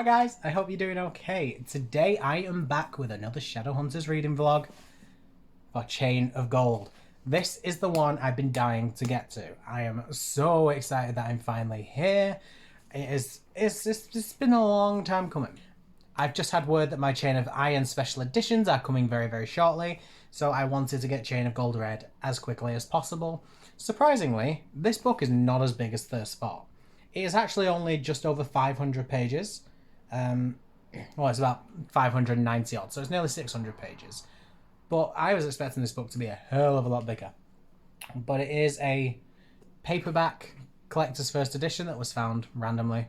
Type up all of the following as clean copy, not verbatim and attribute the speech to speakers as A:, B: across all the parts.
A: Hi guys, I hope you're doing okay. Today I am back with another Shadowhunters reading vlog for Chain of Gold. This is the one I've been dying to get to. I am so excited that I'm finally here. It's been a long time coming. I've just had word that my Chain of Iron special editions are coming very, very shortly, so I wanted to get Chain of Gold read as quickly as possible. Surprisingly, this book is not as big as Thirst Spot. It is actually only just over 500 pages. Well, it's about 590 odd, so it's nearly 600 pages. But I was expecting this book to be a hell of a lot bigger. But it is a paperback collector's first edition that was found randomly.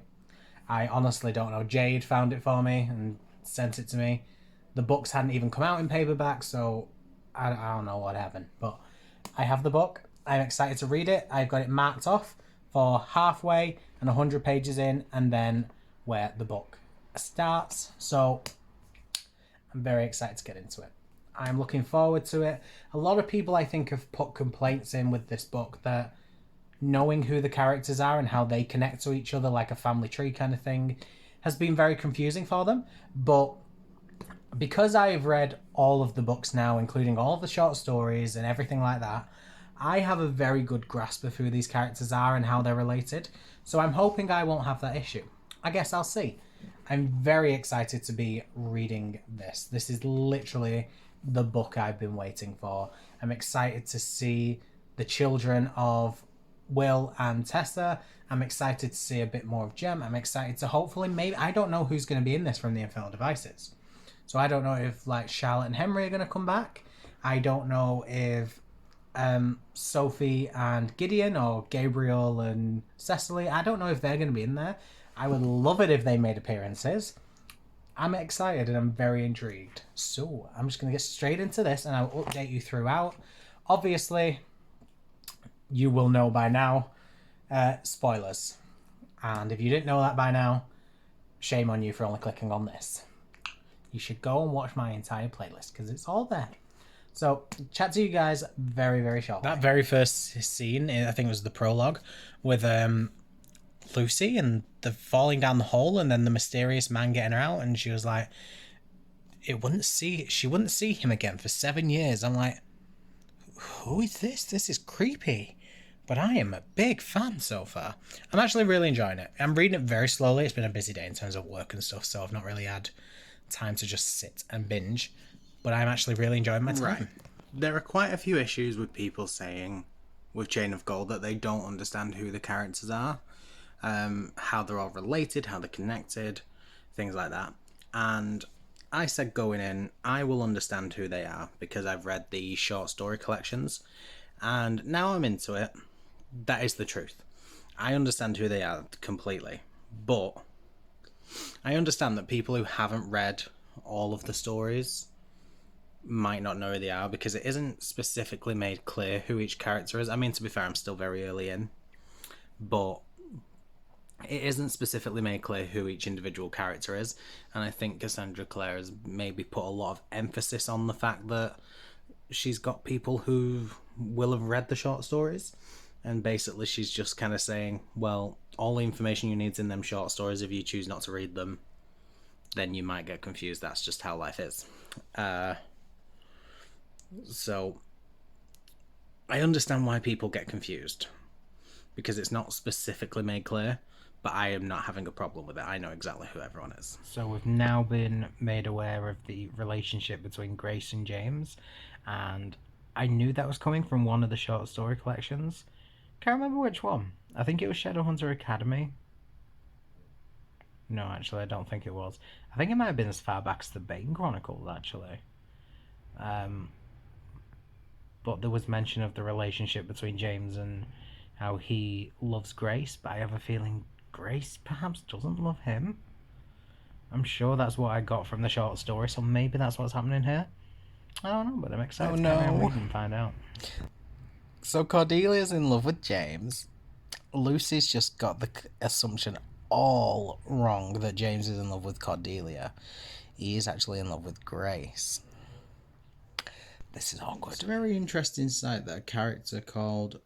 A: I honestly don't know. Jade found it for me and sent it to me. The books hadn't even come out in paperback, so I don't know what happened. But I have the book. I'm excited to read it. I've got it marked off for halfway and 100 pages in, and then where the book starts. So I'm very excited to get into it. I'm looking forward to it. A lot of people, I think, have put complaints in with this book that knowing who the characters are and how they connect to each other like a family tree kind of thing has been very confusing for them. But because I've read all of the books now, including all of the short stories and everything like that, I have a very good grasp of who these characters are and how they're related. So I'm hoping I won't have that issue. I guess I'll see. I'm very excited to be reading this. This is literally the book I've been waiting for. I'm excited to see the children of Will and Tessa. I'm excited to see a bit more of Jem. I'm excited to hopefully maybe... I don't know who's going to be in this from the Infernal Devices. So I don't know if like Charlotte and Henry are going to come back. I don't know if Sophie and Gideon or Gabriel and Cecily, I don't know if they're going to be in there. I would love it if they made appearances. I'm excited and I'm very intrigued. So I'm just going to get straight into this and I'll update you throughout. Obviously, you will know by now, spoilers. And if you didn't know that by now, shame on you for only clicking on this. You should go and watch my entire playlist because it's all there. So, chat to you guys very, very shortly. That very first scene, I think it was the prologue, with Lucy and the falling down the hole and then the mysterious man getting her out, and she was like, she wouldn't see him again for 7 years. I'm like, who is this? This is creepy. But I am a big fan so far. I'm actually really enjoying it. I'm reading it very slowly. It's been a busy day in terms of work and stuff, so I've not really had time to just sit and binge. But I'm actually really enjoying my time.
B: Right. There are quite a few issues with people saying with Chain of Gold that they don't understand who the characters are, how they're all related, how they're connected, things like that. And I said going in, I will understand who they are because I've read the short story collections, and now I'm into it. That is the truth. I understand who they are completely, but I understand that people who haven't read all of the stories might not know who they are because it isn't specifically made clear who each character is. I mean, to be fair, I'm still very early in, but it isn't specifically made clear who each individual character is, and I think Cassandra Clare has maybe put a lot of emphasis on the fact that she's got people who will have read the short stories, and basically she's just kind of saying, well, all the information you need is in them short stories. If you choose not to read them, then you might get confused. That's just how life is. So I understand why people get confused because it's not specifically made clear, but I am not having a problem with it. I know exactly who everyone is.
A: So we've now been made aware of the relationship between Grace and James, and I knew that was coming from one of the short story collections. Can't remember which one. I think it was Shadowhunter Academy. No, actually, I don't think it was. I think it might have been as far back as the Bane Chronicles, actually. But there was mention of the relationship between James and how he loves Grace, but I have a feeling Grace perhaps doesn't love him. I'm sure that's what I got from the short story, so maybe that's what's happening here. I don't know, but I'm excited to carry on reading and find out. So Cordelia's in love with James. Lucy's just got the assumption all wrong that James is in love with Cordelia. He is actually in love with Grace. This is awkward.
B: It's a very interesting sight that a character called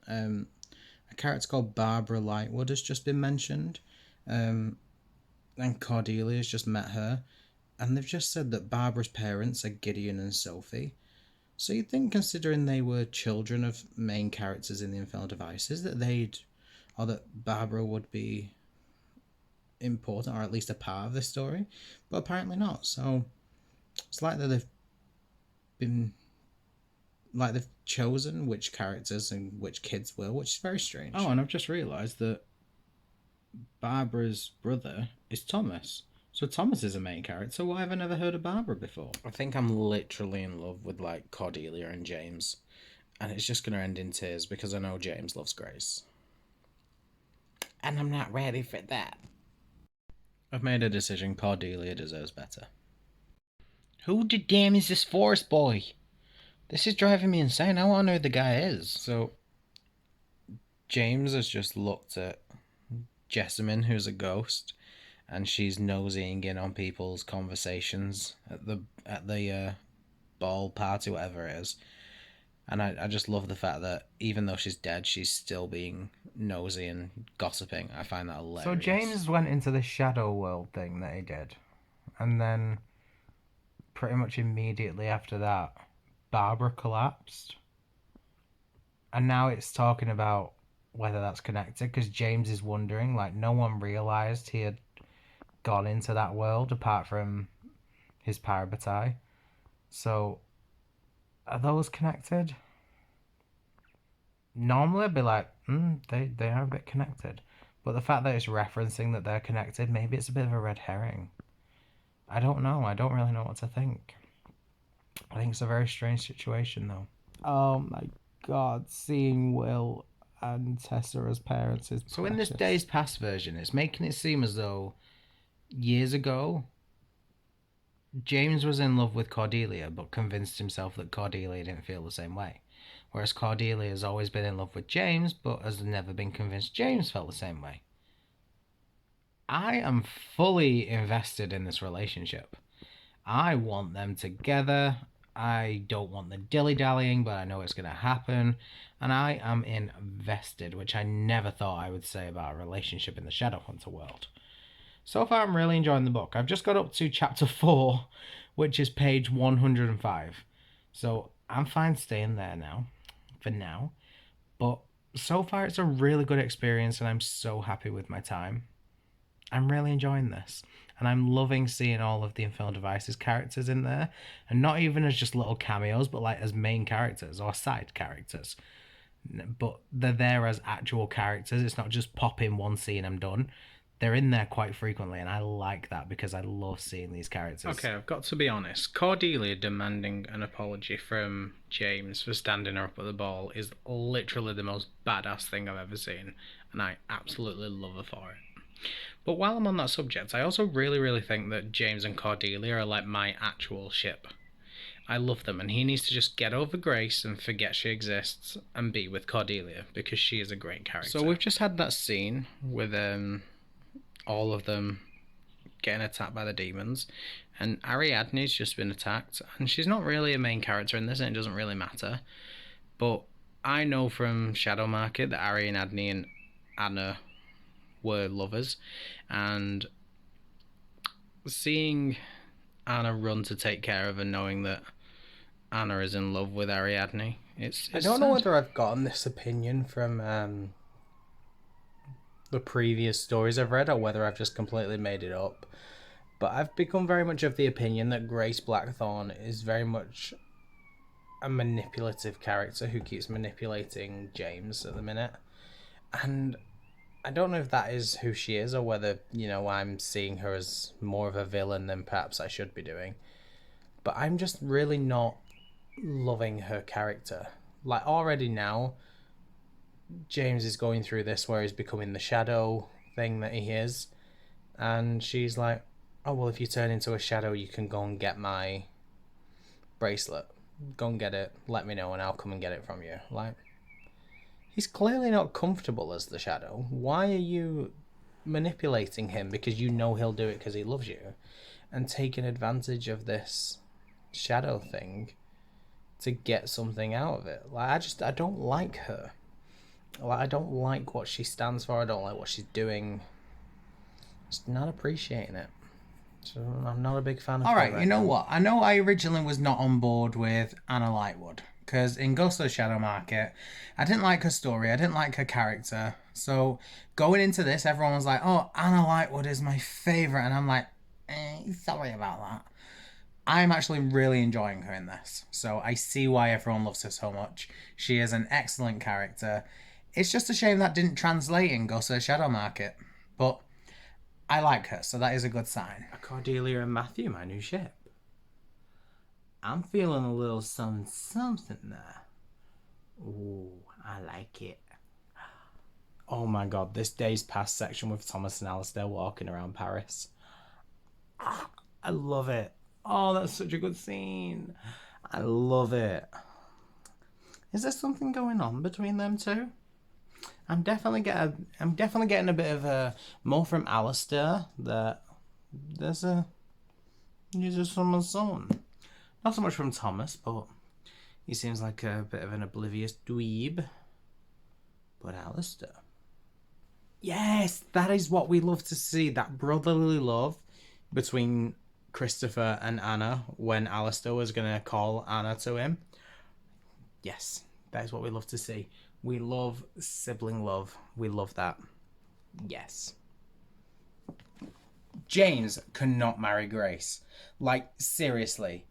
B: Barbara Lightwood has just been mentioned, And Cordelia's just met her, and they've just said that Barbara's parents are Gideon and Sophie. So you'd think, considering they were children of main characters in the Infernal Devices, that Barbara would be important, or at least a part of this story, but apparently not. So it's like that they've chosen which characters and which kids will, which is very strange. Oh, and I've just realised that Barbara's brother is Thomas. So Thomas is a main character. Why have I never heard of Barbara before? I think I'm literally in love with Cordelia and James, and it's just going to end in tears because I know James loves Grace, and I'm not ready for that. I've made a decision. Cordelia deserves better. Who the damn is this forest boy? This is driving me insane. I want to know who the guy is. So James has just looked at Jessamine, who's a ghost, and she's nosying in on people's conversations at the ball party, whatever it is. And I just love the fact that even though she's dead, she's still being nosy and gossiping. I find that hilarious.
A: So James went into the shadow world thing that he did, and then pretty much immediately after that, Barbara collapsed. And now it's talking about whether that's connected, because James is wondering, like, no one realised he had gone into that world apart from his parabatai. So, are those connected? Normally I'd be like, they are a bit connected. But the fact that it's referencing that they're connected, maybe it's a bit of a red herring. I don't know. I don't really know what to think. I think it's a very strange situation, though. Oh my god, seeing Will and Tessa as parents is
B: so precious. In this Days Past version, it's making it seem as though years ago James was in love with Cordelia, but convinced himself that Cordelia didn't feel the same way. Whereas Cordelia has always been in love with James, but has never been convinced James felt the same way. I am fully invested in this relationship. I want them together. I don't want the dilly-dallying, but I know it's going to happen. And I am invested, which I never thought I would say about a relationship in the Shadowhunter world. So far, I'm really enjoying the book. I've just got up to chapter 4, which is page 105. So I'm fine staying there now, for now. But so far, it's a really good experience, and I'm so happy with my time. I'm really enjoying this. And I'm loving seeing all of the Infernal Devices characters in there. And not even as just little cameos, but like as main characters or side characters. But they're there as actual characters. It's not just pop in one scene, I'm done. They're in there quite frequently, and I like that because I love seeing these characters. Okay, I've got to be honest. Cordelia demanding an apology from James for standing her up at the ball is literally the most badass thing I've ever seen, and I absolutely love her for it. But while I'm on that subject, I also really think that James and Cordelia are like my actual ship. I love them, and he needs to just get over Grace and forget she exists and be with Cordelia, because she is a great character. So we've just had that scene with all of them getting attacked by the demons, and Ariadne's just been attacked, and she's not really a main character in this, and it doesn't really matter. But I know from Shadow Market that Ariadne and Anna were lovers, and seeing Anna run to take care of her, knowing that Anna is in love with Ariadne, it's I don't know whether I've gotten this opinion from the previous stories I've read, or whether I've just completely made it up, but I've become very much of the opinion that Grace Blackthorne is very much a manipulative character who keeps manipulating James at the minute, and I don't know if that is who she is, or whether, I'm seeing her as more of a villain than perhaps I should be doing. But I'm just really not loving her character. Like, already now, James is going through this where he's becoming the shadow thing that he is. And she's like, oh, well, if you turn into a shadow, you can go and get my bracelet. Go and get it, let me know, and I'll come and get it from you. Like, he's clearly not comfortable as the shadow. Why are you manipulating him? Because you know he'll do it because he loves you, and taking advantage of this shadow thing to get something out of it. Like, I don't like her. Like, I don't like what she stands for. I don't like what she's doing.
A: Just not appreciating it. So I'm not a big fan of
B: All
A: her
B: right, you know
A: now.
B: what? I know I originally was not on board with Anna Lightwood because in Ghost of the Shadow Market, I didn't like her story. I didn't like her character. So going into this, everyone was like, "Oh, Anna Lightwood is my favorite," and I'm like, "Sorry about that." I'm actually really enjoying her in this, so I see why everyone loves her so much. She is an excellent character. It's just a shame that didn't translate in Ghost of the Shadow Market, but I like her, so that is a good sign.
A: Cordelia and Matthew, my new ship. I'm feeling a little something there. Ooh, I like it. Oh my god, this Days Past section with Thomas and Alistair walking around Paris. I love it. Oh, that's such a good scene. I love it. Is there something going on between them two? I'm definitely getting a bit of a more from Alistair that he's just someone's son. Not so much from Thomas, but he seems like a bit of an oblivious dweeb. But Alistair. Yes, that is what we love to see. That brotherly love between Christopher and Anna when Alistair was going to call Anna to him. Yes, that is what we love to see. We love sibling love. We love that. Yes. James cannot marry Grace. Like, seriously.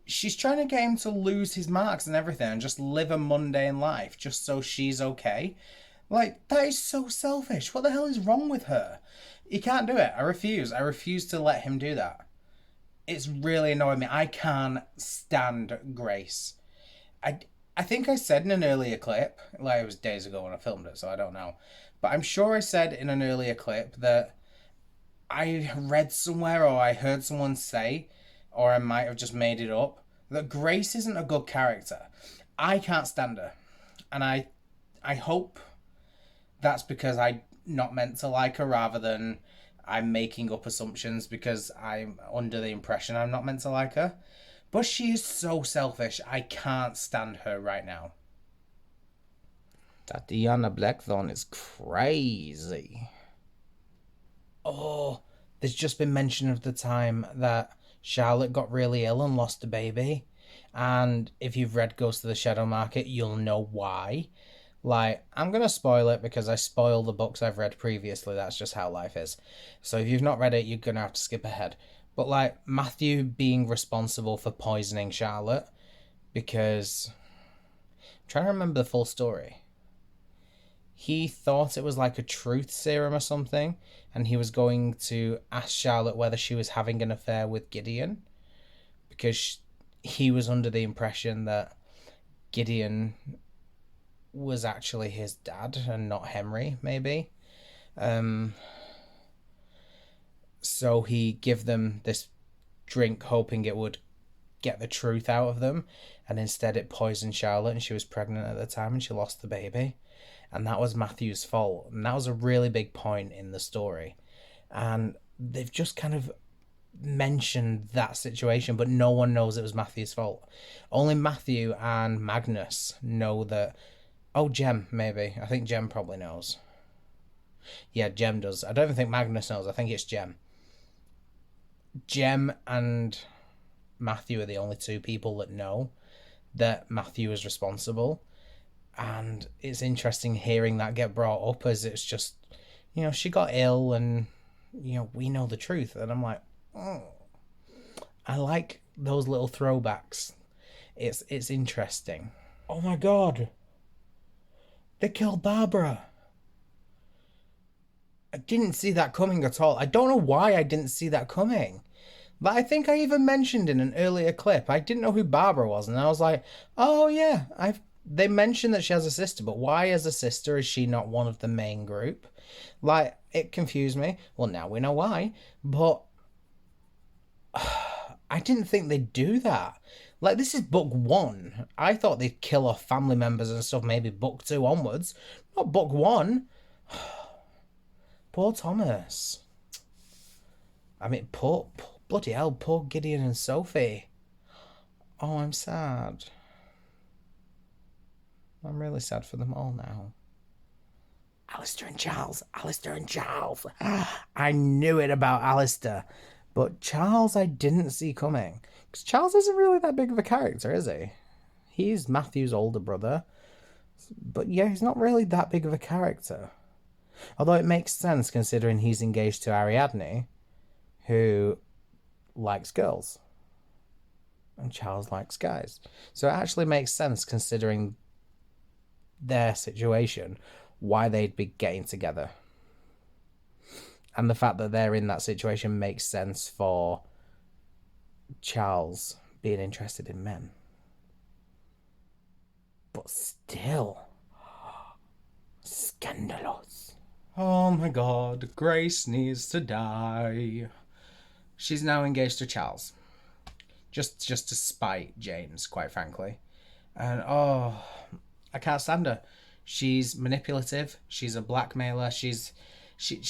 A: She's trying to get him to lose his marks and everything and just live a mundane life just so she's okay. Like, that is so selfish. What the hell is wrong with her? He can't do it. I refuse. I refuse to let him do that. It's really annoying me. I can't stand Grace. I think I said in an earlier clip, like it was days ago when I filmed it, so I don't know. But I'm sure I said in an earlier clip that I read somewhere or I heard someone say, or I might have just made it up, that Grace isn't a good character. I can't stand her. And I hope that's because I'm not meant to like her rather than I'm making up assumptions because I'm under the impression I'm not meant to like her. But she is so selfish. I can't stand her right now. Tatiana Blackthorn is crazy. Oh, there's just been mention of the time that Charlotte got really ill and lost a baby. And if you've read Ghost of the Shadow Market, you'll know why. Like, I'm going to spoil it because I spoil the books I've read previously. That's just how life is. So if you've not read it, you're going to have to skip ahead. But, like, Matthew being responsible for poisoning Charlotte because. I'm trying to remember the full story. He thought it was like a truth serum or something, and he was going to ask Charlotte whether she was having an affair with Gideon because he was under the impression that Gideon was actually his dad and not Henry, maybe. So he gave them this drink hoping it would get the truth out of them, and instead it poisoned Charlotte and she was pregnant at the time and she lost the baby. And that was Matthew's fault. And that was a really big point in the story. And they've just kind of mentioned that situation, but no one knows it was Matthew's fault. Only Matthew and Magnus know that. Oh, Jem, maybe. I think Jem probably knows. Yeah, Jem does. I don't even think Magnus knows. I think it's Jem. Jem and Matthew are the only two people that know that Matthew is responsible. And it's interesting hearing that get brought up as it's just, she got ill and, we know the truth. And I'm like, oh, I like those little throwbacks. It's interesting. Oh my god. They killed Barbara. I didn't see that coming at all. I don't know why I didn't see that coming. But I think I even mentioned in an earlier clip, I didn't know who Barbara was. And I was like, oh yeah, they mentioned that she has a sister, but why as a sister is she not one of the main group? Like, it confused me. Well, now we know why. But I didn't think they'd do that. Like, this is book 1. I thought they'd kill off family members and stuff, maybe book 2 onwards. Not book 1. Poor Thomas. I mean, bloody hell, poor Gideon and Sophie. Oh, I'm sad. I'm really sad for them all now. Alistair and Charles, Alistair and Charles. I knew it about Alistair. But Charles I didn't see coming. Because Charles isn't really that big of a character, is he? He's Matthew's older brother. But yeah, he's not really that big of a character. Although it makes sense considering he's engaged to Ariadne, who likes girls. And Charles likes guys. So it actually makes sense considering their situation, why they'd be getting together. And the fact that they're in that situation makes sense for Charles being interested in men. But still, scandalous. Oh my god, Grace needs to die. She's now engaged to Charles. Just to spite James, quite frankly. And oh, I can't stand her. She's manipulative. She's a blackmailer.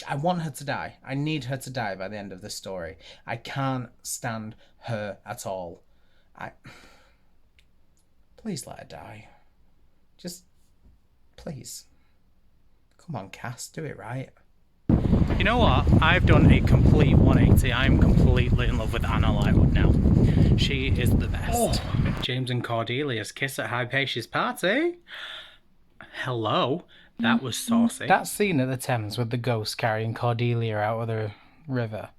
A: I want her to die. I need her to die by the end of this story. I can't stand her at all. Please let her die. Just, please. Come on, Cass, do it right. You know what? I've done a complete 180. I'm completely in love with Anna Lightwood now. She is the best. Oh. James and Cordelia's kiss at Hypatia's party. Hello. That was saucy. That scene at the Thames with the ghost carrying Cordelia out of the river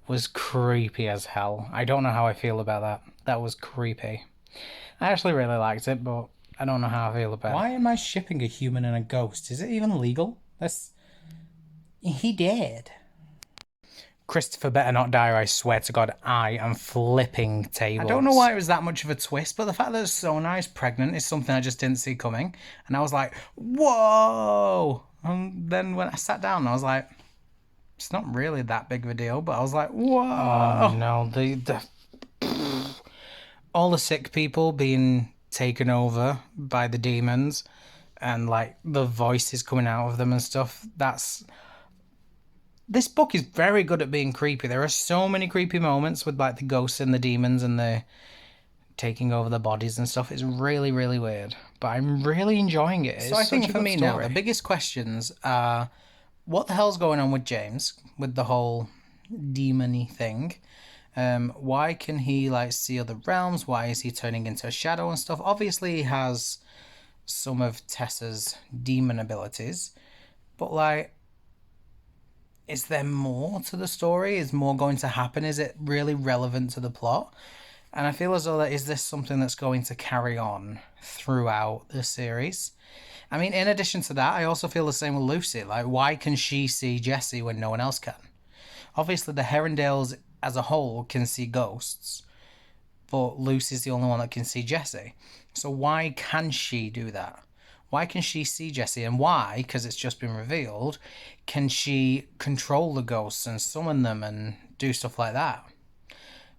A: was creepy as hell. I don't know how I feel about that. That was creepy. I actually really liked it, but I don't know how I feel about it. Why am I shipping a human and a ghost? Is it even legal? He did. Christopher better not die, or I swear to God, I am flipping tables. I don't know why it was that much of a twist, but the fact that Sona is pregnant is something I just didn't see coming. And I was like, whoa! And then when I sat down, I was like, it's not really that big of a deal, but I was like, whoa! Oh no, all the sick people being taken over by the demons and like the voices coming out of them and stuff, this book is very good at being creepy. There are so many creepy moments with like the ghosts and the demons and the taking over the bodies and stuff. It's really, really weird, but I'm really enjoying it. So I think for me now, the biggest questions are what the hell's going on with James with the whole demon-y thing? Why can he like see other realms? Why is he turning into a shadow and stuff? Obviously he has some of Tessa's demon abilities, but like, is there more to the story? Is more going to happen? Is it really relevant to the plot? And I feel as though is this something that's going to carry on throughout the series? I mean, in addition to that, I also feel the same with Lucy. Like, why can she see Jessie when no one else can? Obviously, the Herondales as a whole can see ghosts, but Lucy's the only one that can see Jessie. So why can she do that? Why can she see Jessie? And why, because it's just been revealed, can she control the ghosts and summon them and do stuff like that?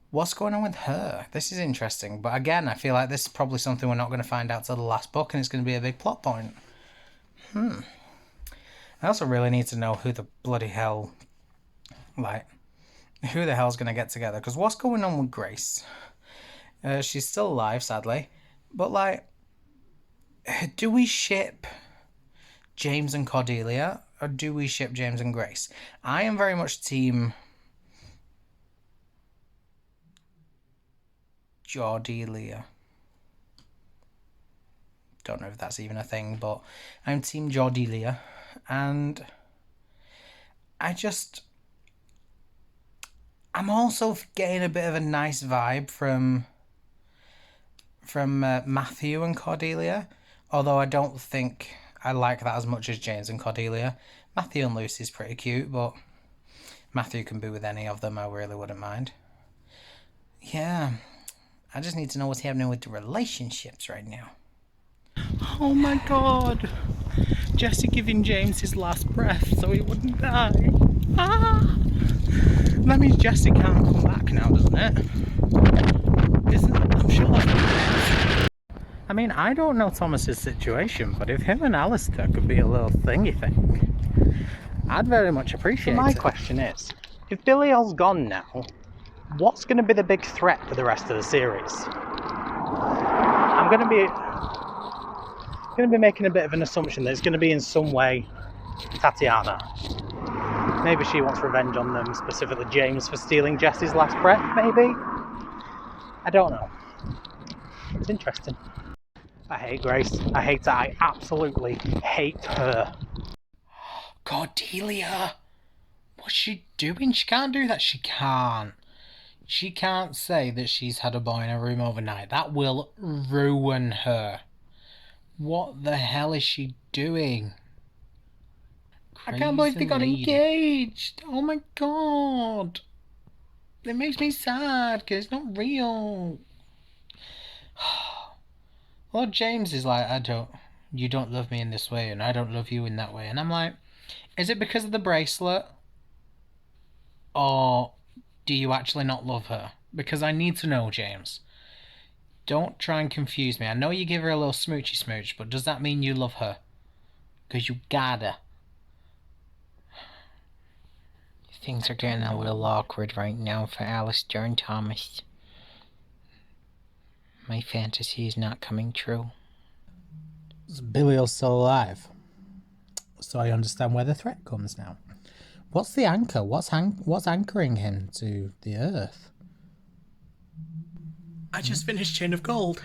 A: What's going on with her? This is interesting. But again, I feel like this is probably something we're not going to find out till the last book, and it's going to be a big plot point. I also really need to know who the bloody hell, like, who the hell's going to get together. Because what's going on with Grace? She's still alive, sadly. But, like, do we ship James and Cordelia, or do we ship James and Grace? I am very much team Jordelia. Don't know if that's even a thing, but I'm team Jordelia. And I'm also getting a bit of a nice vibe from Matthew and Cordelia. Although I don't think I like that as much as James and Cordelia. Matthew and Lucy's pretty cute, but Matthew can be with any of them. I really wouldn't mind. Yeah, I just need to know what's happening with the relationships right now. Oh my god! Jessie giving James his last breath so he wouldn't die. Ah! That means Jessie can't come back now, doesn't it? I'm sure that's... I mean, I don't know Thomas's situation, but if him and Alistair could be a little thingy thing, I'd very much appreciate it. My question is, if Billy L's gone now, what's going to be the big threat for the rest of the series? I'm going to be making a bit of an assumption that it's going to be in some way Tatiana. Maybe she wants revenge on them, specifically James for stealing Jesse's last breath, maybe? I don't know. It's interesting. I hate Grace. I hate her. I absolutely hate her. Cordelia! What's she doing? She can't do that. She can't. She can't say that she's had a boy in her room overnight. That will ruin her. What the hell is she doing? I can't believe they got engaged. Oh my god. It makes me sad because it's not real. Lord James is like, you don't love me in this way and I don't love you in that way. And I'm like, is it because of the bracelet? Or do you actually not love her? Because I need to know, James. Don't try and confuse me. I know you give her a little smoochy smooch, but does that mean you love her? Because you gotta. Things are getting a little awkward right now for Alistair and Thomas. My fantasy is not coming true. Is Billy still alive? So I understand where the threat comes now. What's the anchor? What's anchoring him to the earth?
B: I just finished Chain of Gold.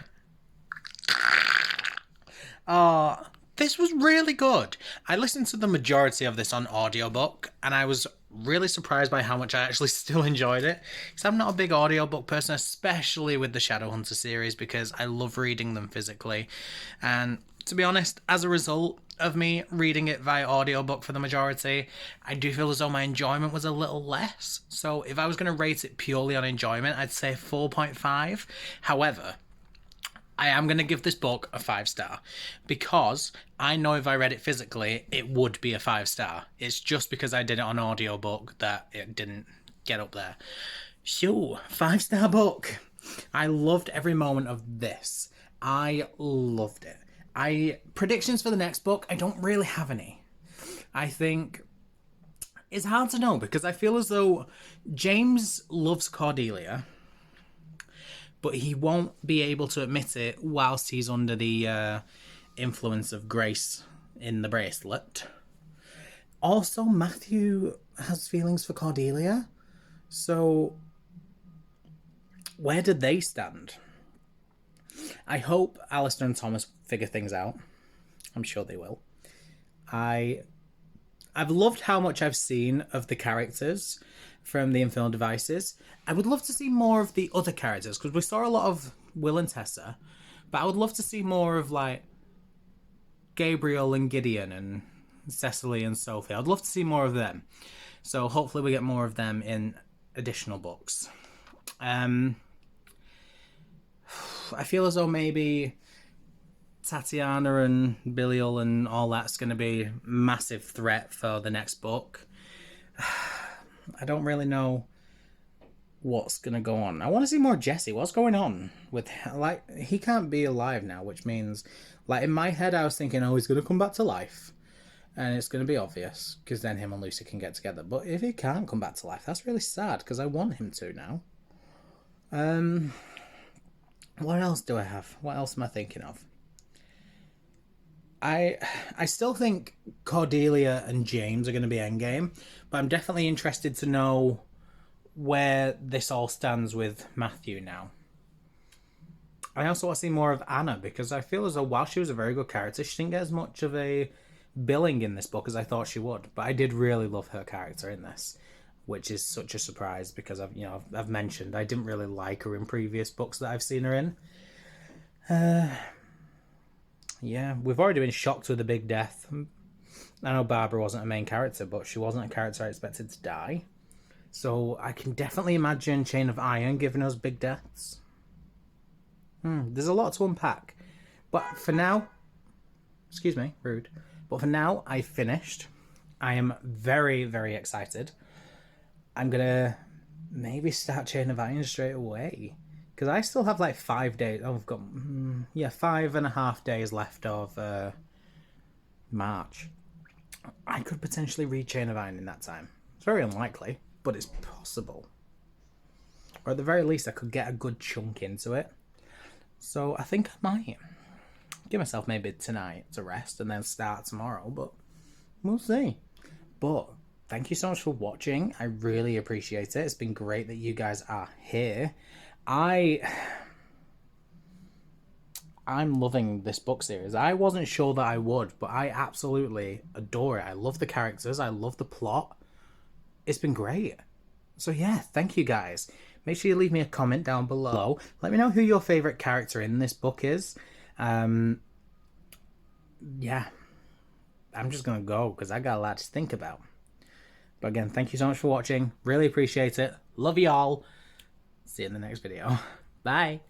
B: This was really good. I listened to the majority of this on audiobook, and I was really surprised by how much I actually still enjoyed it. Because I'm not a big audiobook person, especially with the Shadowhunter series, because I love reading them physically. And to be honest, as a result of me reading it via audiobook for the majority, I do feel as though my enjoyment was a little less. So if I was going to rate it purely on enjoyment, I'd say 4.5. However, I am going to give this book a 5-star because I know if I read it physically, it would be a 5-star. It's just because I did it on audiobook that it didn't get up there. Phew, 5-star book. I loved every moment of this. I loved it. Predictions for the next book, I don't really have any. I think it's hard to know because I feel as though James loves Cordelia, but he won't be able to admit it whilst he's under the influence of Grace in the bracelet. Also, Matthew has feelings for Cordelia. So, where did they stand? I hope Alistair and Thomas figure things out. I'm sure they will. I've loved how much I've seen of the characters from the Infernal Devices. I would love to see more of the other characters, because we saw a lot of Will and Tessa, but I would love to see more of, like, Gabriel and Gideon and Cecily and Sophie. I'd love to see more of them. So hopefully we get more of them in additional books. I feel as though maybe Tatiana and Bilial and all that's going to be a massive threat for the next book. I don't really know what's going to go on. I want to see more Jesse. What's going on with, like, he can't be alive now, which means, like, in my head I was thinking, oh, he's going to come back to life. And it's going to be obvious, because then him and Lucy can get together. But if he can't come back to life, that's really sad, because I want him to now. What else do I have? What else am I thinking of? I still think Cordelia and James are going to be endgame, but I'm definitely interested to know where this all stands with Matthew now. I also want to see more of Anna, because I feel as though while she was a very good character, she didn't get as much of a billing in this book as I thought she would. But I did really love her character in this, which is such a surprise because I've mentioned I didn't really like her in previous books that I've seen her in. Yeah, we've already been shocked with the big death. I know Barbara wasn't a main character, but she wasn't a character I expected to die. So I can definitely imagine Chain of Iron giving us big deaths. There's a lot to unpack. But for now, excuse me, rude. But for now, I've finished. I am very, very excited. I'm going to maybe start Chain of Iron straight away. Because I still have like 5 days. Oh, I've got 5.5 days left of March. I could potentially read Chain of Iron in that time. It's very unlikely, but it's possible. Or at the very least, I could get a good chunk into it. So I think I might give myself maybe tonight to rest and then start tomorrow. But
A: we'll see. But thank you so much for watching. I really appreciate it. It's been great that you guys are here. I'm loving this book series. I wasn't sure that I would, but I absolutely adore it. I love the characters. I love the plot. It's been great. So yeah, thank you guys. Make sure you leave me a comment down below. Let me know who your favourite character in this book is. Yeah. I'm just going to go because I got a lot to think about. But again, thank you so much for watching. Really appreciate it. Love you all. See you in the next video. Bye.